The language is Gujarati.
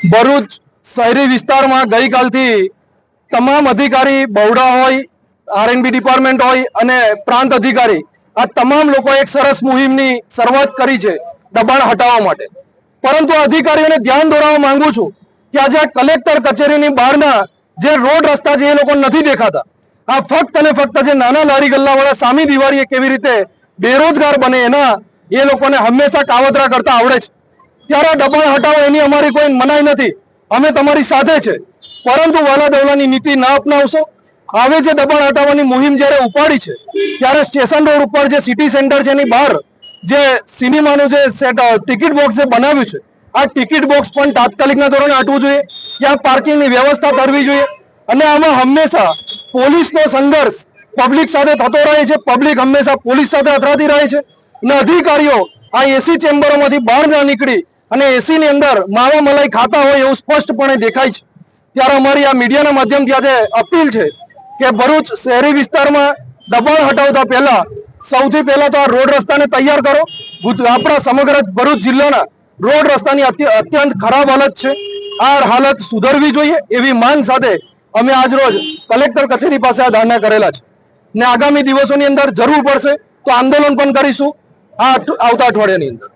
ભરૂચ શહેરી વિસ્તારમાં ગઈકાલથી તમામ અધિકારી બહુડા હોય, આરએનબી ડિપાર્ટમેન્ટ હોય અને પ્રાંત અધિકારી આ તમામ લોકો એક સરસ મુહિમની શરૂઆત કરી છે દબાણ હટાવવા માટે. પરંતુ અધિકારીઓને ધ્યાન દોરાવવા માંગુ છું કે આજે આ કલેક્ટર કચેરીની બહારના જે રોડ રસ્તા છે એ લોકો નથી દેખાતા. આ ફક્ત અને ફક્ત જે નાના લારી ગલ્લાવાળા સામી દિવાળીએ કેવી રીતે બેરોજગાર બને એના એ લોકોને હંમેશા કાવતરા કરતા આવડે છે. ત્યારે દબાણ હટાવો એની અમારી કોઈ મનાઈ નથી, અમે તમારી સાથે છે. પરંતુ વાલા દવલાની નીતિ ના અપનાવશો. હવે જે દબાણ હટાવવાની મુહિમ જ્યારે ઉપાડી છે ત્યારે સ્ટેશન રોડ ઉપર જે સિટી સેન્ટર છે એની બહાર જે સિનેમાનું જે ટિકિટ બોક્સ જે બનાવ્યું છે આ ટિકિટ બોક્સ પણ તાત્કાલિકના ધોરણે હટવું જોઈએ. ત્યાં પાર્કિંગની વ્યવસ્થા કરવી જોઈએ. અને આમાં હંમેશા પોલીસનો સંઘર્ષ પબ્લિક સાથે થતો રહે છે. પબ્લિક હંમેશા પોલીસ સાથે અથડાતી રહે છે અને અધિકારીઓ આ એસી ચેમ્બરોમાંથી બહાર ના નીકળી અને એસી ની અંદર માવા મલાઈ ખાતા હોય એવું સ્પષ્ટપણે દેખાય છે. ત્યારે અમારી આ મીડિયાના માધ્યમથી આજે અપીલ છે કે ભરૂચ શહેરી વિસ્તારમાં દબાણ હટાવતા પહેલા સૌથી પહેલા તો આ રોડ રસ્તાને તૈયાર કરો. આપણા સમગ્ર ભરૂચ જિલ્લાના રોડ રસ્તાની અત્યંત ખરાબ હાલત છે. આ હાલત સુધરવી જોઈએ એવી માંગ સાથે અમે આજ રોજ કલેક્ટર કચેરી પાસે આ ધરણા કરેલા છે ને આગામી દિવસોની અંદર જરૂર પડશે તો આંદોલન પણ કરીશું આ આવતા અઠવાડિયાની અંદર.